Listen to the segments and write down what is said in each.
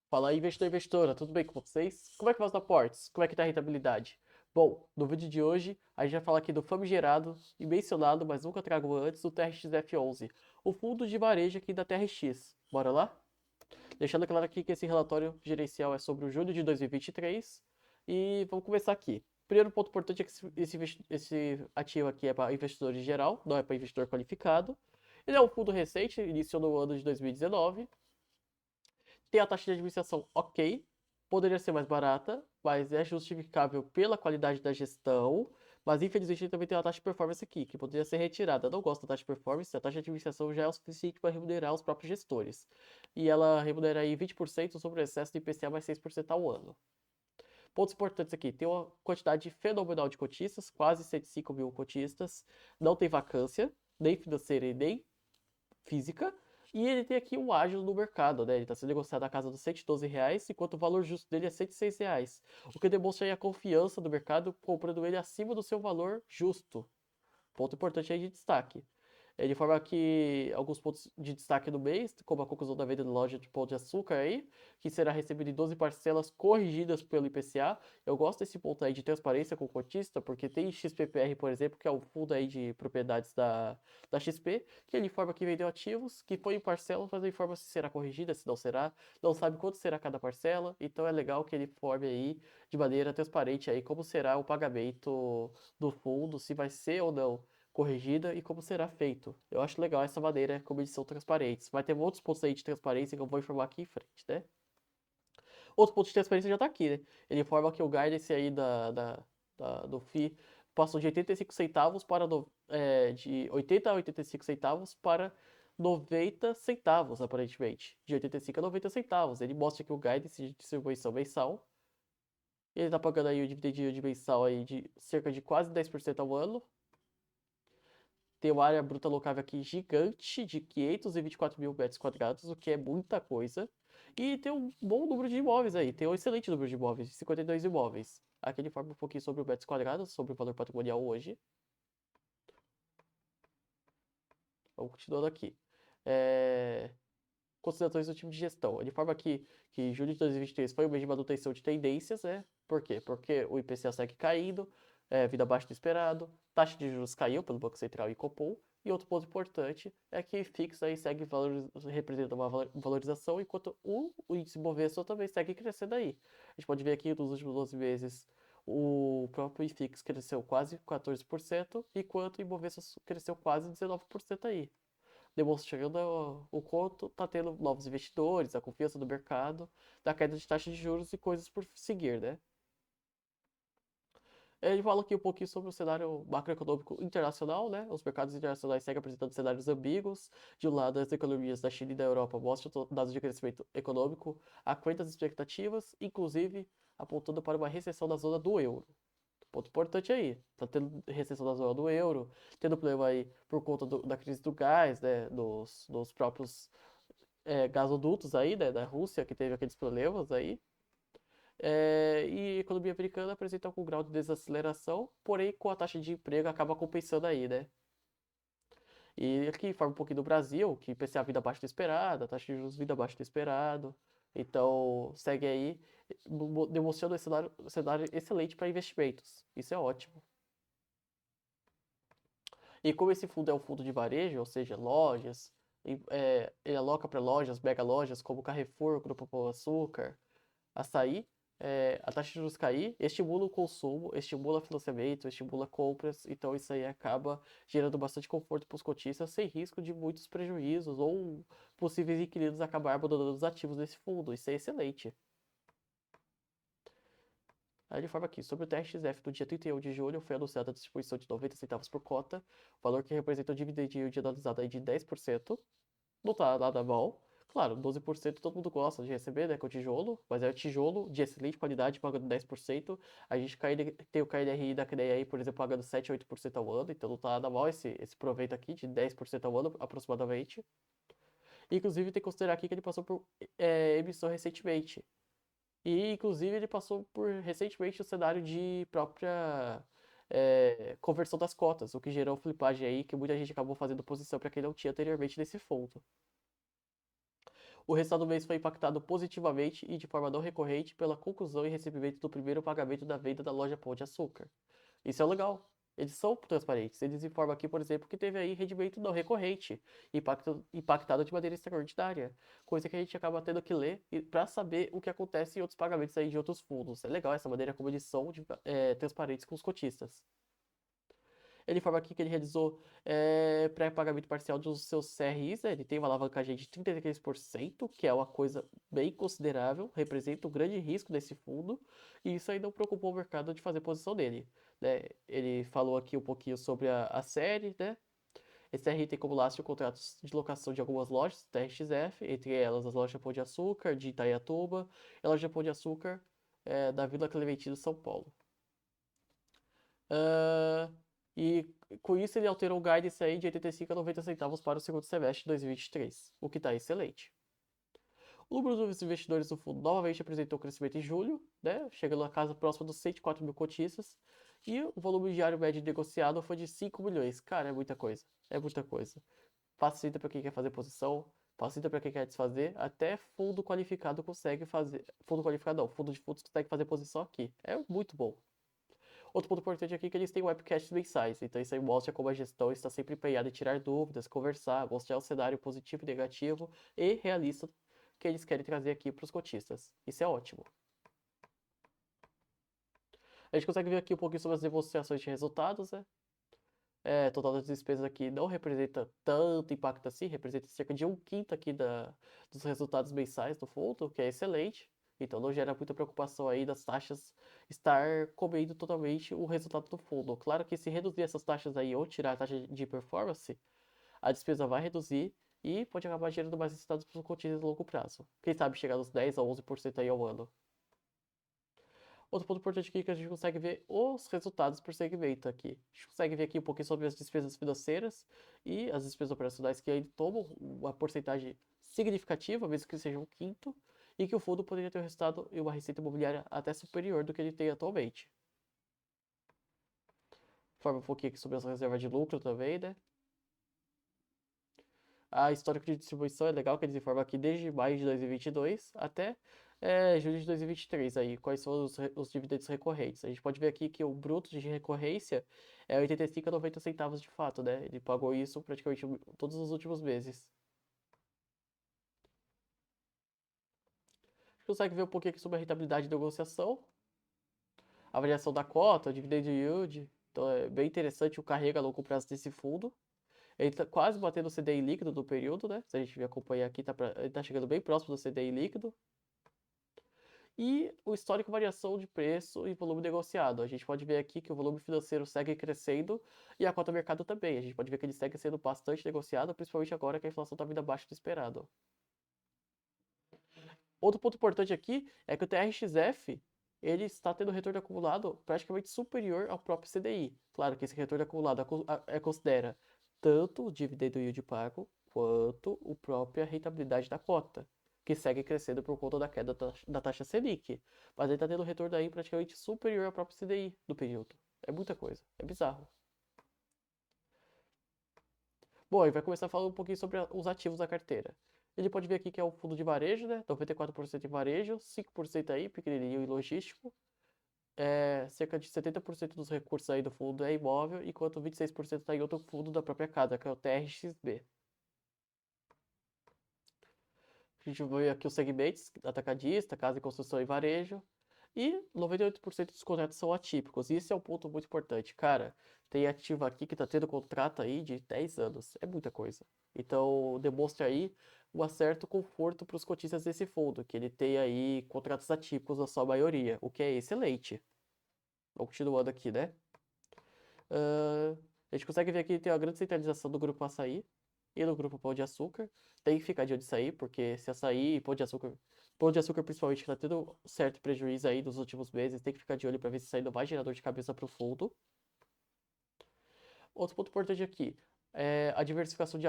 Fala aí, investidor e investidora, tudo bem com vocês? Como é que vai os aportes? Como é que tá a rentabilidade? Bom, no vídeo de hoje, a gente vai falar aqui do famigerado e mencionado, mas nunca trago antes, o TRXF11, o fundo de varejo aqui da TRX. Bora lá? Deixando claro aqui que esse relatório gerencial é sobre o julho de 2023 e vamos começar aqui. Primeiro ponto importante é que esse ativo aqui é para investidor em geral, não é para investidor qualificado. Ele é um fundo recente, iniciou no ano de 2019, tem a taxa de administração ok, poderia ser mais barata, mas é justificável pela qualidade da gestão. Mas infelizmente também tem uma taxa de performance aqui, que poderia ser retirada. Eu não gosto da taxa de performance, a taxa de administração já é o suficiente para remunerar os próprios gestores. E ela remunera aí 20% sobre o excesso de IPCA mais 6% ao ano. Pontos importantes aqui: tem uma quantidade fenomenal de cotistas, quase 105 mil cotistas. Não tem vacância, nem financeira e nem física. E ele tem aqui um ágio no mercado, né? Ele está sendo negociado na casa dos R$ 112, enquanto o valor justo dele é R$ 106. O que demonstra aí a confiança do mercado comprando ele acima do seu valor justo. Ponto importante aí de destaque. Ele informa que alguns pontos de destaque do mês, como a conclusão da venda da loja de Pão de Açúcar aí, que será recebida em 12 parcelas corrigidas pelo IPCA. Eu gosto desse ponto aí de transparência com o cotista, porque tem XPPR, por exemplo, que é o fundo aí de propriedades da XP, que ele informa que vendeu ativos, que foi em parcela, mas não informa se será corrigida, se não será, não sabe quanto será cada parcela, então é legal que ele informe aí de maneira transparente aí como será o pagamento do fundo, se vai ser ou não corrigida e como será feito. Eu acho legal essa maneira como eles são transparentes. Vai ter outros pontos aí de transparência que eu vou informar aqui em frente, né? Outro ponto de transparência já tá aqui, né? Ele informa que o guidance aí do FII passou de 85 centavos para de 80 a 85 centavos para 90 centavos, aparentemente. De 85 a 90 centavos. Ele mostra que o guidance de distribuição mensal. Ele tá pagando aí o dividendo de mensal aí de cerca de quase 10% ao ano. Tem uma área bruta locável aqui gigante de 524 mil metros quadrados, o que é muita coisa. E tem um bom número de imóveis aí, tem um excelente número de imóveis, 52 imóveis. Aqui ele informa um pouquinho sobre o metros quadrados, sobre o valor patrimonial hoje. Vamos continuando aqui. É... Considerações do time de gestão. Ele informa aqui que julho de 2023 foi um mês de manutenção de tendências, né? Por quê? Porque o IPCA segue caindo, vindo abaixo do esperado, taxa de juros caiu pelo Banco Central e Copom, e outro ponto importante é que fixa aí segue representando uma valorização, enquanto o índice Bovespa também segue crescendo aí. A gente pode ver aqui nos últimos 12 meses o próprio IFIX cresceu quase 14%, enquanto o Ibovespa cresceu quase 19% aí, demonstrando o quanto está tendo novos investidores, a confiança do mercado, da queda de taxa de juros e coisas por seguir, né? Ele fala aqui um pouquinho sobre o cenário macroeconômico internacional, né? Os mercados internacionais seguem apresentando cenários ambíguos. De um lado, as economias da China e da Europa mostram dados de crescimento econômico aquém das expectativas, inclusive apontando para uma recessão da zona do euro. Ponto importante aí. Tá tendo recessão da zona do euro, tendo problema aí por conta da crise do gás, né? Dos próprios gasodutos aí, né? Da Rússia, que teve aqueles problemas aí. E a economia americana apresenta algum grau de desaceleração, porém com a taxa de emprego acaba compensando aí, né? E aqui informa um pouquinho do Brasil, que IPCA vindo abaixo do esperado, a taxa de juros vindo abaixo do esperado. Então, segue aí demonstrando um cenário excelente para investimentos. Isso é ótimo. E como esse fundo é um fundo de varejo, ou seja, lojas, ele aloca para lojas, mega lojas como Carrefour, Grupo Pão Açúcar, Açaí, a taxa de juros cair, estimula o consumo, estimula financiamento, estimula compras, então isso aí acaba gerando bastante conforto para os cotistas, sem risco de muitos prejuízos ou possíveis inquilinos acabar abandonando os ativos desse fundo. Isso é excelente. Aí ele informa aqui, sobre o TRXF do dia 31 de julho foi anunciada a distribuição de 90 centavos por cota, valor que representa o dividend yield analisado aí de 10%. Não tá nada mal. Claro, 12% todo mundo gosta de receber, né, com tijolo, mas é tijolo de excelente qualidade pagando 10%. A gente tem o KNRI da CNEA aí, por exemplo, pagando 7 a 8% ao ano, então não tá nada mal esse proveito aqui de 10% ao ano aproximadamente. Inclusive tem que considerar aqui que ele passou por emissão recentemente. E inclusive ele passou por recentemente o cenário de própria conversão das cotas, o que gerou flipagem aí, que muita gente acabou fazendo posição para quem não tinha anteriormente nesse fundo. O resultado do mês foi impactado positivamente e de forma não recorrente pela conclusão e recebimento do primeiro pagamento da venda da loja Pão de Açúcar. Isso é legal. Eles são transparentes. Eles informam aqui, por exemplo, que teve aí rendimento não recorrente, impactado de maneira extraordinária. Coisa que a gente acaba tendo que ler para saber o que acontece em outros pagamentos aí de outros fundos. É legal essa maneira como eles são transparentes com os cotistas. Ele informa aqui que ele realizou pré-pagamento parcial dos seus CRIs, né? Ele tem uma alavancagem de 33%, que é uma coisa bem considerável, representa um grande risco desse fundo, e isso aí não preocupou o mercado de fazer posição dele, né? Ele falou aqui um pouquinho sobre a série, né? Esse RI tem como lastro contratos de locação de algumas lojas da RXF, entre elas as lojas Pão de Açúcar, de Itaiatuba, e a loja Pão de Açúcar da Vila Clementino, São Paulo. Ah, e com isso ele alterou o guidance aí de 85 a 90 centavos para o segundo semestre de 2023, o que está excelente. O número dos investidores do fundo novamente apresentou crescimento em julho, né, chegando a casa próxima dos 104 mil cotistas, e o volume diário médio negociado foi de 5 milhões. Cara, é muita coisa, é muita coisa. Facilita para quem quer fazer posição, facilita para quem quer desfazer, até fundo qualificado consegue fazer, fundo qualificado não, fundo de fundos consegue fazer posição aqui. É muito bom. Outro ponto importante aqui é que eles têm webcasts mensais, então isso aí mostra como a gestão está sempre empenhada em tirar dúvidas, conversar, mostrar o cenário positivo e negativo e realista que eles querem trazer aqui para os cotistas. Isso é ótimo. A gente consegue ver aqui um pouquinho sobre as demonstrações de resultados, né? Total das despesas aqui não representa tanto impacto assim, representa cerca de 1/5 aqui dos resultados mensais do fundo, o que é excelente. Então não gera muita preocupação aí das taxas estar comendo totalmente o resultado do fundo. Claro que se reduzir essas taxas aí ou tirar a taxa de performance, a despesa vai reduzir e pode acabar gerando mais resultados para os cotistas a longo prazo. Quem sabe chegar nos 10 a 11% aí ao ano. Outro ponto importante aqui é que a gente consegue ver os resultados por segmento aqui. A gente consegue ver aqui um pouquinho sobre as despesas financeiras e as despesas operacionais que aí tomam uma porcentagem significativa, mesmo que seja 1/5, e que o fundo poderia ter um resultado e uma receita imobiliária até superior do que ele tem atualmente. Informa um pouquinho aqui sobre as reservas de lucro também, né? A histórico de distribuição é legal, que eles informam aqui desde maio de 2022 até julho de 2023, aí, quais são os dividendos recorrentes. A gente pode ver aqui que o bruto de recorrência é 85 a 90 centavos de fato, né? Ele pagou isso praticamente todos os últimos meses. A gente consegue ver um pouquinho aqui sobre a rentabilidade de negociação, a variação da cota, o dividend yield. Então é bem interessante o carrega a longo prazo desse fundo. Ele está quase batendo o CDI líquido do período, né? Se a gente acompanhar aqui, ele está chegando bem próximo do CDI líquido. E o histórico variação de preço e volume negociado. A gente pode ver aqui que o volume financeiro segue crescendo e a cota mercado também. A gente pode ver que ele segue sendo bastante negociado, principalmente agora que a inflação está vindo abaixo do esperado. Outro ponto importante aqui é que o TRXF ele está tendo retorno acumulado praticamente superior ao próprio CDI. Claro que esse retorno acumulado considera tanto o dividendo yield pago quanto a própria rentabilidade da cota, que segue crescendo por conta da queda da taxa Selic. Mas ele está tendo retorno aí praticamente superior ao próprio CDI do período. É muita coisa, é bizarro. Bom, ele vai começar falando um pouquinho sobre os ativos da carteira. Ele pode ver aqui que é o fundo de varejo, né? 94% em varejo, 5% aí, pequenininho e logístico. Cerca de 70% dos recursos aí do fundo é imóvel, enquanto 26% está em outro fundo da própria casa, que é o TRXB. A gente vê aqui os segmentos, atacadista, casa e construção e varejo. E 98% dos contratos são atípicos. E esse é um ponto muito importante. Cara, tem ativo aqui que está tendo contrato aí de 10 anos. É muita coisa. Então, demonstra aí um certo conforto para os cotistas desse fundo, que ele tem aí contratos atípicos na sua maioria, o que é excelente. Vamos continuando aqui, né? A gente consegue ver aqui que tem uma grande centralização do grupo Açaí e do grupo Pão de Açúcar. Tem que ficar de olho nisso aí, porque se Açaí e Pão de Açúcar principalmente, que tá tendo certo prejuízo aí nos últimos meses, tem que ficar de olho para ver se isso aí não vai gerar dor de cabeça para o fundo. Outro ponto importante aqui é a diversificação de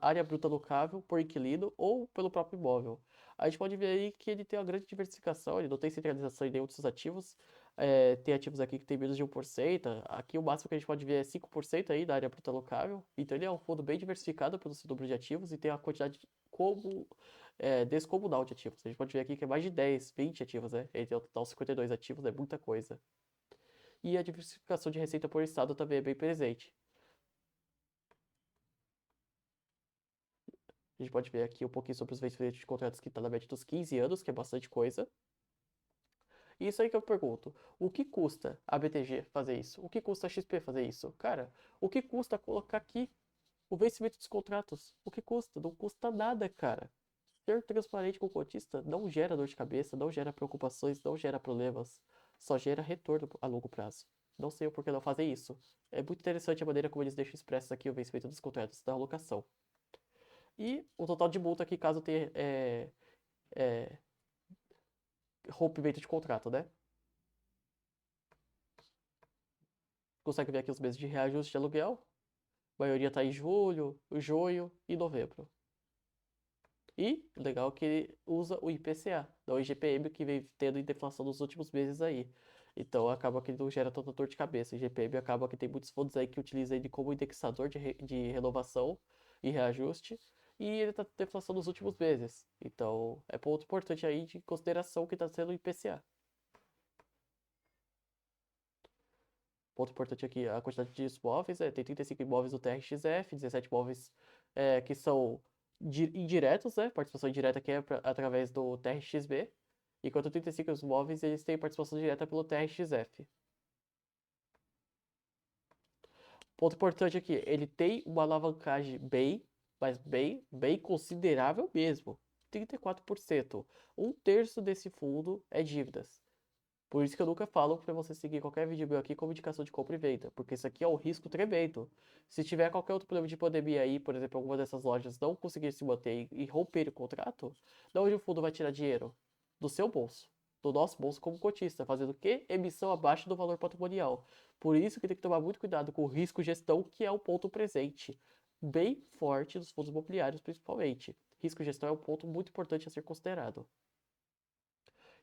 área bruta locável por inquilino ou pelo próprio imóvel. A gente pode ver aí que ele tem uma grande diversificação, ele não tem centralização em nenhum dos seus ativos. Tem ativos aqui que tem menos de 1%. Aqui o máximo que a gente pode ver é 5% aí da área bruta locável. Então ele é um fundo bem diversificado pelo seu número de ativos e tem uma quantidade como descomunal de ativos. A gente pode ver aqui que é mais de 10, 20 ativos, né? Ele tem um total 52 ativos, é muita coisa. E a diversificação de receita por estado também é bem presente. A gente pode ver aqui um pouquinho sobre os vencimentos de contratos que está na média dos 15 anos, que é bastante coisa. E isso aí que eu pergunto, o que custa a BTG fazer isso? O que custa a XP fazer isso? Cara, o que custa colocar aqui o vencimento dos contratos? O que custa? Não custa nada, cara. Ser transparente com o cotista não gera dor de cabeça, não gera preocupações, não gera problemas. Só gera retorno a longo prazo. Não sei o porquê não fazer isso. É muito interessante a maneira como eles deixam expressos aqui o vencimento dos contratos da alocação. E o total de multa aqui caso tenha é, rompimento de contrato, né? Consegue ver aqui os meses de reajuste de aluguel. A maioria está em julho, junho e novembro. E legal que ele usa o IPCA, não o IGPM, que vem tendo deflação nos últimos meses aí. Então acaba que ele não gera tanta dor de cabeça. O IGPM acaba que tem muitos fundos aí que utilizam ele como indexador de renovação e reajuste. E ele está deflação nos últimos meses. Então é ponto importante aí de consideração que está sendo o IPCA. Ponto importante aqui, a quantidade de imóveis, tem 35 imóveis do TRXF, 17 imóveis que são indiretos, né? Participação indireta que é através do TRXB, enquanto 35 imóveis eles têm participação direta pelo TRXF. Ponto importante aqui, ele tem uma alavancagem mas bem considerável mesmo, 34%. Um terço desse fundo é dívidas. Por isso que eu nunca falo para você seguir qualquer vídeo meu aqui como indicação de compra e venda, porque isso aqui é um risco tremendo. Se tiver qualquer outro problema de pandemia aí, por exemplo, alguma dessas lojas não conseguir se manter e romper o contrato, de onde o fundo vai tirar dinheiro? Do seu bolso, do nosso bolso como cotista, fazendo o quê? Emissão abaixo do valor patrimonial. Por isso que tem que tomar muito cuidado com o risco gestão, que é o ponto presente, bem forte dos fundos imobiliários principalmente. Risco gestão é um ponto muito importante a ser considerado.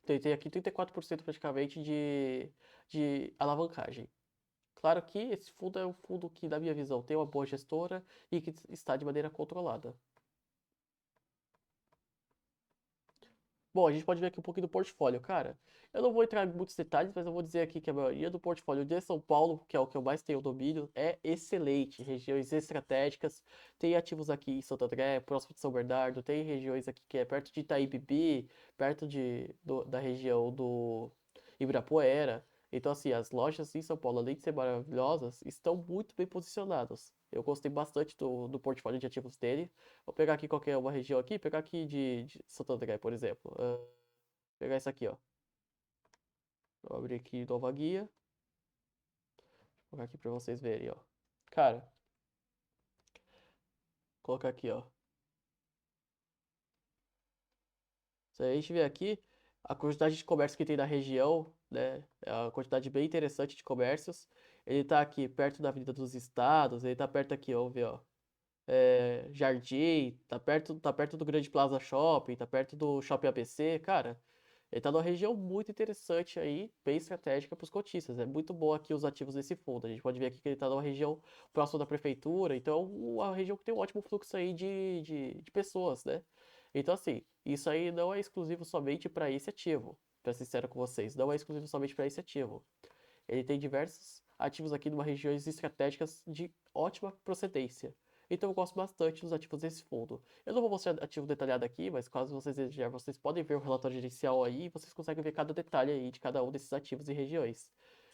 Tem aqui 34% praticamente de alavancagem. Claro que esse fundo é um fundo que, na minha visão, tem uma boa gestora e que está de maneira controlada. Bom, a gente pode ver aqui um pouquinho do portfólio, cara. Eu não vou entrar em muitos detalhes, mas eu vou dizer aqui que a maioria do portfólio de São Paulo, que é o que eu mais tenho domínio, é excelente. Regiões estratégicas, tem ativos aqui em Santo André, próximo de São Bernardo, tem regiões aqui que é perto de Itaí perto da região do Ibirapuera. Então, assim, as lojas em São Paulo, além de ser maravilhosas, estão muito bem posicionadas. Eu gostei bastante do portfólio de ativos dele. Vou pegar aqui qualquer uma região aqui, pegar aqui de Santo André, por exemplo. Pegar essa aqui, ó. Vou abrir aqui nova guia. Vou colocar aqui pra vocês verem, ó. Cara, colocar aqui, ó. Se a gente ver aqui, a quantidade de comércio que tem na região, né? É uma quantidade bem interessante de comércios. Ele tá aqui perto da Avenida dos Estados, ele tá perto aqui, ó, vamos ver, ó. Jardim, tá perto do Grande Plaza Shopping, tá perto do Shopping ABC, cara. Ele tá numa região muito interessante aí, bem estratégica para os cotistas. É muito bom aqui os ativos desse fundo. A gente pode ver aqui que ele tá numa região próxima da prefeitura, então é uma região que tem um ótimo fluxo aí de pessoas, né? Então, assim, isso aí não é exclusivo somente para esse ativo, para ser sincero com vocês, não é exclusivo somente para esse ativo. Ele tem diversos ativos aqui numa regiões estratégicas de ótima procedência. Então eu gosto bastante dos ativos desse fundo. Eu não vou mostrar ativo detalhado aqui, mas caso vocês desejarem, vocês podem ver o relatório gerencial aí e vocês conseguem ver cada detalhe aí de cada um desses ativos e regiões.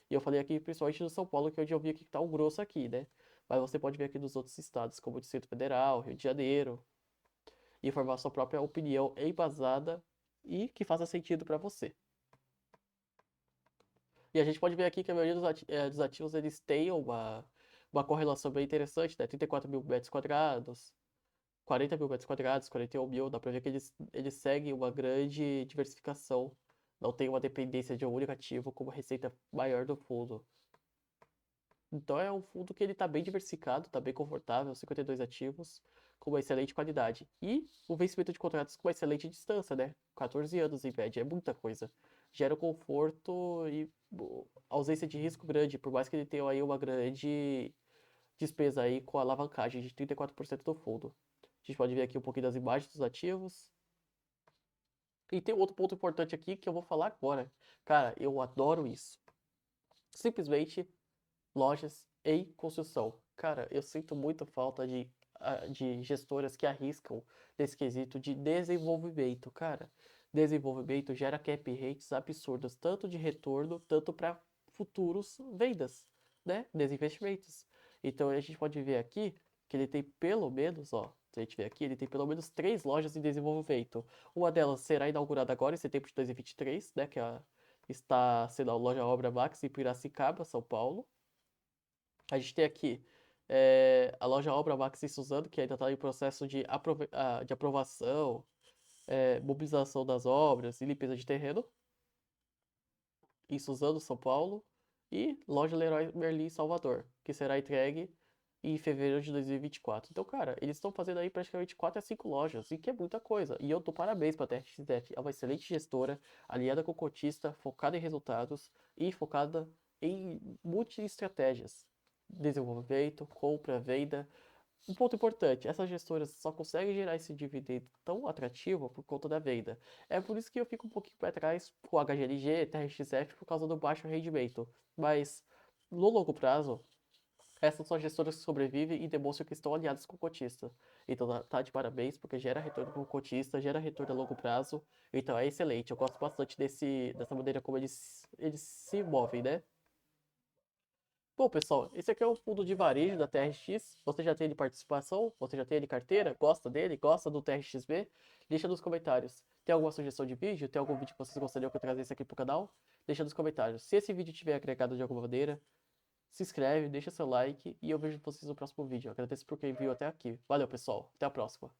E eu falei aqui principalmente do São Paulo, que é onde eu vi aqui que tá um grosso aqui, né? Mas você pode ver aqui dos outros estados, como o Distrito Federal, Rio de Janeiro, e formar sua própria opinião embasada e que faça sentido para você. E a gente pode ver aqui que a maioria dos ativos eles têm uma correlação bem interessante, né? 34 mil metros quadrados, 40 mil metros quadrados, 41 mil, dá pra ver que eles seguem uma grande diversificação. Não tem uma dependência de um único ativo como receita maior do fundo. Então é um fundo que ele está bem diversificado, está bem confortável, 52 ativos, com uma excelente qualidade. E o vencimento de contratos com uma excelente distância, né? 14 anos em média, é muita coisa. Gera conforto e ausência de risco grande, por mais que ele tenha aí uma grande despesa aí com a alavancagem de 34% do fundo. A gente pode ver aqui um pouquinho das imagens dos ativos. E tem outro ponto importante aqui que eu vou falar agora. Cara, eu adoro isso. Simplesmente lojas em construção. Cara, eu sinto muita falta de gestoras que arriscam nesse quesito de desenvolvimento. Cara, desenvolvimento gera cap rates absurdos, tanto de retorno, tanto para futuros vendas, né? Desinvestimentos. Então a gente pode ver aqui que ele tem pelo menos, ó, se a gente ver aqui, ele tem pelo menos 3 lojas em desenvolvimento. Uma delas será inaugurada agora em setembro de 2023, né? Está sendo a loja Obra Max em Piracicaba, São Paulo. A gente tem aqui a loja Obra Max em Suzano, que ainda está em processo de aprovação, mobilização das obras e limpeza de terreno, em Suzano, São Paulo. E loja Leroy Merlin em Salvador, que será entregue em fevereiro de 2024. Então, cara, eles estão fazendo aí praticamente 4 a 5 lojas, e que é muita coisa. E eu dou parabéns para a TRXF, é uma excelente gestora, aliada com o cotista, focada em resultados e focada em multi-estratégias. Desenvolvimento, compra, venda. Um ponto importante, essas gestoras só conseguem gerar esse dividendo tão atrativo por conta da venda. É por isso que eu fico um pouquinho para trás com a HGLG, TRXF, por causa do baixo rendimento. Mas, no longo prazo, essas são gestoras que sobrevivem e demonstram que estão alinhadas com o cotista. Então tá de parabéns, porque gera retorno com o cotista, gera retorno a longo prazo. Então é excelente. Eu gosto bastante dessa maneira como eles se movem, né? Bom, pessoal, esse aqui é o fundo de varejo da TRX. Você já tem ele participação? Você já tem ele carteira? Gosta dele? Gosta do TRXB? Deixa nos comentários. Tem alguma sugestão de vídeo? Tem algum vídeo que vocês gostariam que eu trazesse aqui pro canal? Deixa nos comentários. Se esse vídeo tiver agregado de alguma maneira, se inscreve, deixa seu like e eu vejo vocês no próximo vídeo. Agradeço por quem viu até aqui. Valeu, pessoal. Até a próxima.